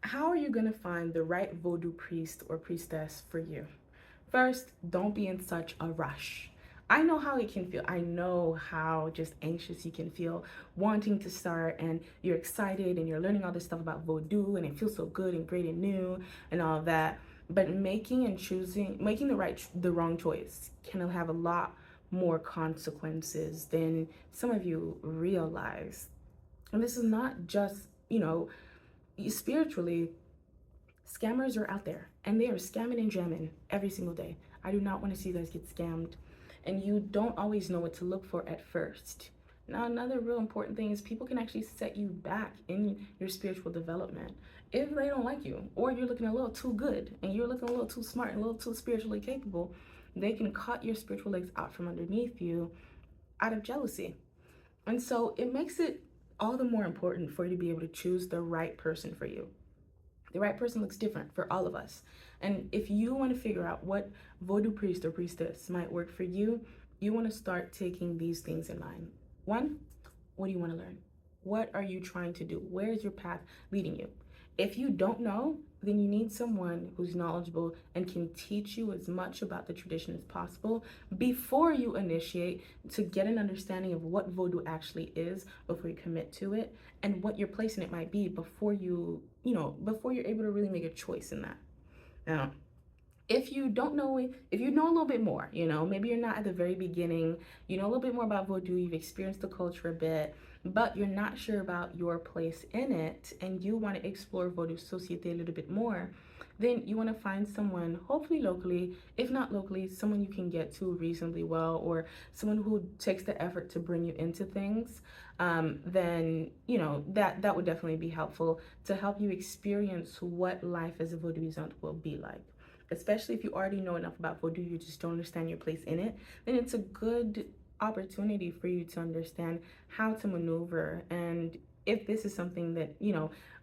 how are you going to find the right Vodou priest or priestess for you? First, don't be in such a rush. I know how it can feel. I know how just anxious you can feel wanting to start, and you're excited and you're learning all this stuff about Vodou and it feels so good and great and new and all of that. But making the wrong choice can have a lot more consequences than some of you realize. And this is not just, spiritually, scammers are out there and they are scamming and jamming every single day. I do not want to see you guys get scammed. And you don't always know what to look for at first. Now, another real important thing is people can actually set you back in your spiritual development if they don't like you, or you're looking a little too good and you're looking a little too smart and a little too spiritually capable. They can cut your spiritual legs out from underneath you out of jealousy. And so it makes it all the more important for you to be able to choose the right person for you. The right person looks different for all of us. And if you want to figure out what Vodou priest or priestess might work for you, you want to start taking these things in mind. One, what do you want to learn? What are you trying to do? Where is your path leading you? If you don't know, then you need someone who's knowledgeable and can teach you as much about the tradition as possible before you initiate, to get an understanding of what Vodou actually is before you commit to it, and what your place in it might be before before you're able to really make a choice in that. Now, if you don't know, if you know a little bit more, maybe you're not at the very beginning, you know a little bit more about Vodou, you've experienced the culture a bit, but you're not sure about your place in it, and you want to explore Vodou Société a little bit more, then you want to find someone, hopefully locally, if not locally, someone you can get to reasonably well, or someone who takes the effort to bring you into things. Then that would definitely be helpful to help you experience what life as a Vodouisant will be like. Especially if you already know enough about Vodou, you just don't understand your place in it, then it's a good opportunity for you to understand how to maneuver, and if this is something that,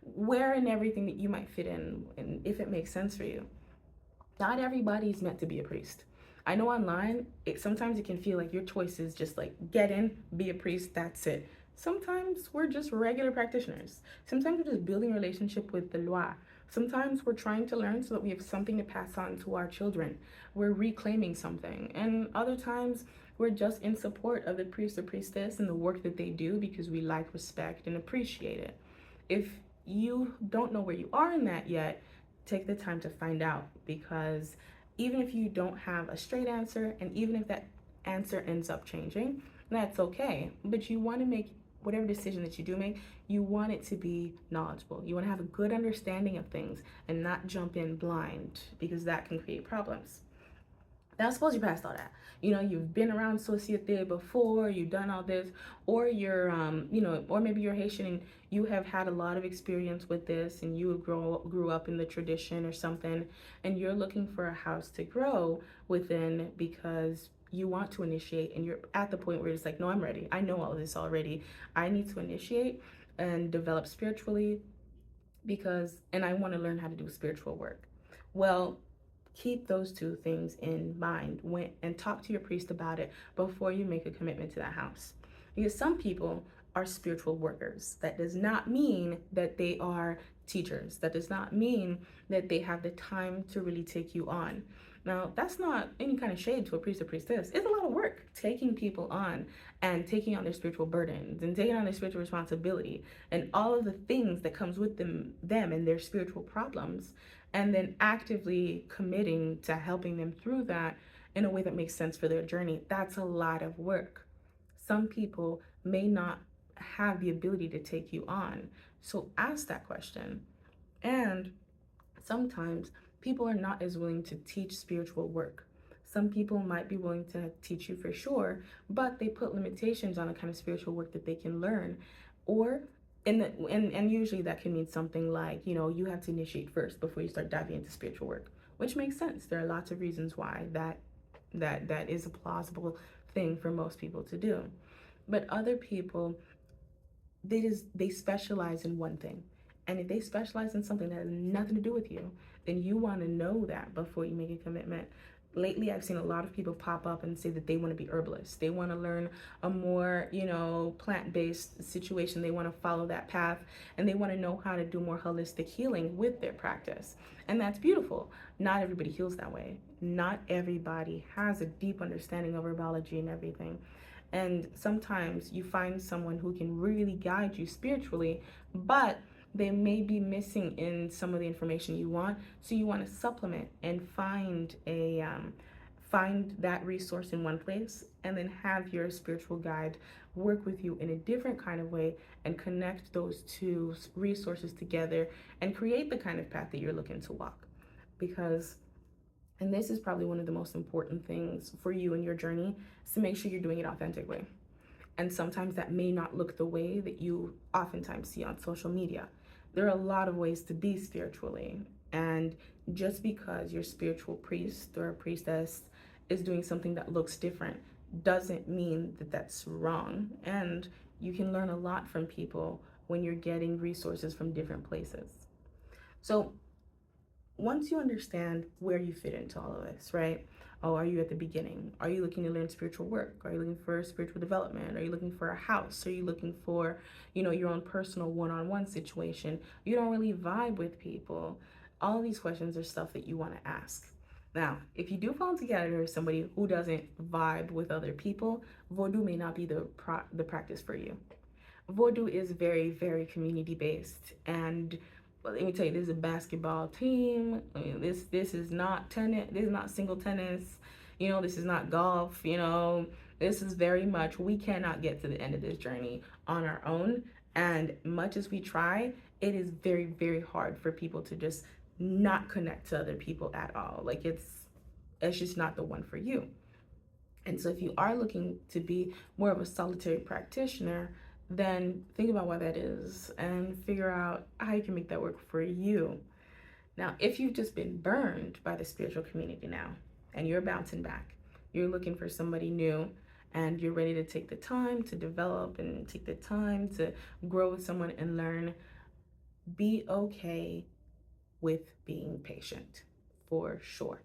where and everything that you might fit in, and if it makes sense for you. Not everybody's meant to be a priest. I know online, sometimes it can feel like your choice is just like get in, be a priest, that's it. Sometimes we're just regular practitioners. Sometimes we're just building a relationship with the loi. Sometimes we're trying to learn so that we have something to pass on to our children. We're reclaiming something. And other times we're just in support of the priest or priestess and the work that they do because we like, respect, and appreciate it. If you don't know where you are in that yet, take the time to find out, because even if you don't have a straight answer, and even if that answer ends up changing, that's okay. But you want to make whatever decision that you do make, you want it to be knowledgeable. You want to have a good understanding of things and not jump in blind, because that can create problems. Now, suppose you passed all that. You've been around Société before, you've done all this, or you're, or maybe you're Haitian and you have had a lot of experience with this, and you grew up in the tradition or something, and you're looking for a house to grow within because you want to initiate, and you're at the point where it's like, no, I'm ready. I know all of this already. I need to initiate and develop spiritually and I want to learn how to do spiritual work. Well, keep those two things in mind and talk to your priest about it before you make a commitment to that house. Because some people are spiritual workers. That does not mean that they are teachers. That does not mean that they have the time to really take you on. Now, that's not any kind of shade to a priest or priestess. It's a lot of work taking people on and taking on their spiritual burdens and taking on their spiritual responsibility and all of the things that comes with them and their spiritual problems, and then actively committing to helping them through that in a way that makes sense for their journey. That's a lot of work. Some people may not have the ability to take you on. So ask that question. And sometimes people are not as willing to teach spiritual work. Some people might be willing to teach you for sure, but they put limitations on the kind of spiritual work that they can learn. Or and usually that can mean something like, you have to initiate first before you start diving into spiritual work, which makes sense. There are lots of reasons why that is a plausible thing for most people to do. But other people, they specialize in one thing. And if they specialize in something that has nothing to do with you, then you want to know that before you make a commitment. lately I've seen a lot of people pop up and say that they want to be herbalists. They want to learn a more, plant-based situation. They want to follow that path, and they want to know how to do more holistic healing with their practice. And that's beautiful. Not everybody heals that way. Not everybody has a deep understanding of herbology and everything. And sometimes you find someone who can really guide you spiritually, but they may be missing in some of the information you want. So you want to supplement and find that resource in one place, and then have your spiritual guide work with you in a different kind of way and connect those two resources together and create the kind of path that you're looking to walk. Because, and this is probably one of the most important things for you in your journey, is to make sure you're doing it authentically. And sometimes that may not look the way that you oftentimes see on social media. There are a lot of ways to be spiritually. And just because your spiritual priest or priestess is doing something that looks different doesn't mean that that's wrong. And you can learn a lot from people when you're getting resources from different places. So once you understand where you fit into all of this, right? Oh, are you at the beginning? Are you looking to learn spiritual work? Are you looking for spiritual development? Are you looking for a house? Are you looking for, your own personal one-on-one situation? You don't really vibe with people. All of these questions are stuff that you want to ask. Now, if you do fall together with somebody who doesn't vibe with other people, Vodou may not be the practice for you. Vodou is very, very community based, and let me tell you, this is a basketball team. I mean, this is not tennis. This is not single tennis. This is not golf. This is very much, we cannot get to the end of this journey on our own. And much as we try, it is very, very hard for people to just not connect to other people at all. Like it's just not the one for you. And so if you are looking to be more of a solitary practitioner, then think about what that is and figure out how you can make that work for you. Now, if you've just been burned by the spiritual community now and you're bouncing back, you're looking for somebody new, and you're ready to take the time to develop and take the time to grow with someone and learn, be okay with being patient, for sure.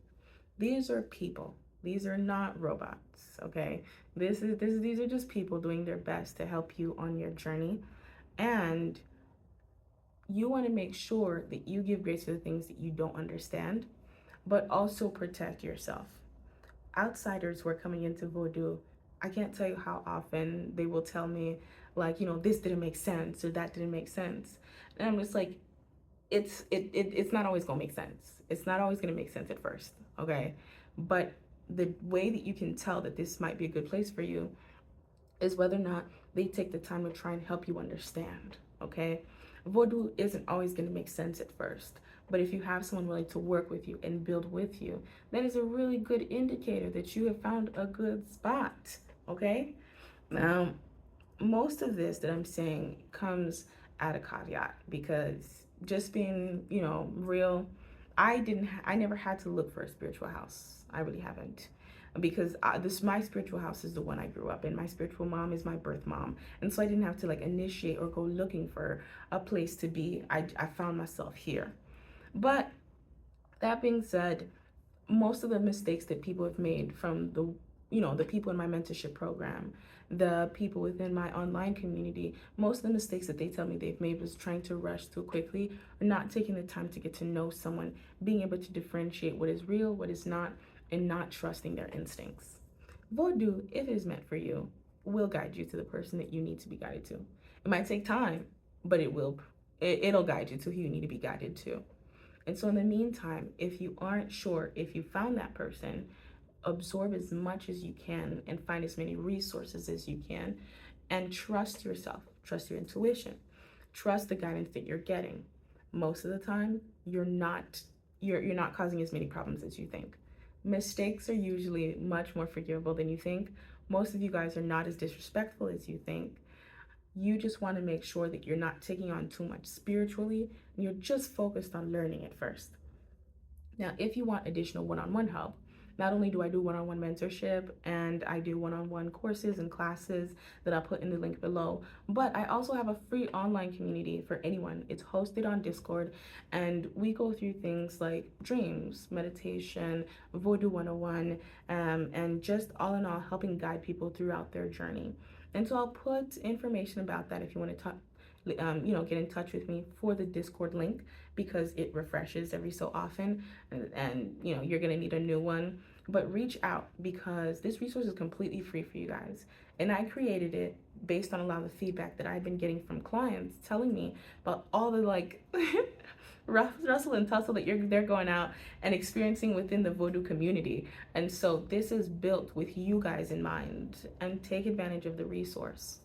These are people. These are not robots, okay? These are just people doing their best to help you on your journey. And you want to make sure that you give grace to the things that you don't understand, but also protect yourself. Outsiders who are coming into Vodou, I can't tell you how often they will tell me, like, this didn't make sense or that didn't make sense. And I'm just like, it's not always gonna make sense. It's not always gonna make sense at first, okay? But the way that you can tell that this might be a good place for you is whether or not they take the time to try and help you understand, okay? Vodou isn't always gonna make sense at first, but if you have someone willing to work with you and build with you, that is a really good indicator that you have found a good spot, okay? Now, most of this that I'm saying comes at a caveat, because just being, real, I never had to look for a spiritual house. I really haven't, because my spiritual house is the one I grew up in. My spiritual mom is my birth mom, and so I didn't have to like initiate or go looking for a place to be. I found myself here. But that being said, most of the mistakes that people have made, from the people in my mentorship program, the people within my online community, most of the mistakes that they tell me they've made was trying to rush too quickly, or not taking the time to get to know someone, being able to differentiate what is real, what is not, and not trusting their instincts. Vodou, if it is meant for you, will guide you to the person that you need to be guided to. It might take time, but it'll guide you to who you need to be guided to. And so in the meantime, if you aren't sure if you found that person, absorb as much as you can and find as many resources as you can, and trust yourself, trust your intuition, trust the guidance that you're getting. Most of the time, you're not causing as many problems as you think. Mistakes are usually much more forgivable than you think. Most of you guys are not as disrespectful as you think. You just want to make sure that you're not taking on too much spiritually, and you're just focused on learning at first. Now, if you want additional one-on-one help, Not only do I do one-on-one mentorship and I do one-on-one courses and classes that I'll put in the link below, but I also have a free online community for anyone. It's hosted on Discord, and we go through things like dreams, meditation, Vodou 101, and just all in all helping guide people throughout their journey. And so I'll put information about that if you want to talk, get in touch with me for the Discord link, because it refreshes every so often, and you're gonna need a new one. But reach out, because this resource is completely free for you guys, and I created it based on a lot of the feedback that I've been getting from clients telling me about all the like rustle and tussle that they're going out and experiencing within the Vodou community. And so this is built with you guys in mind, and take advantage of the resource.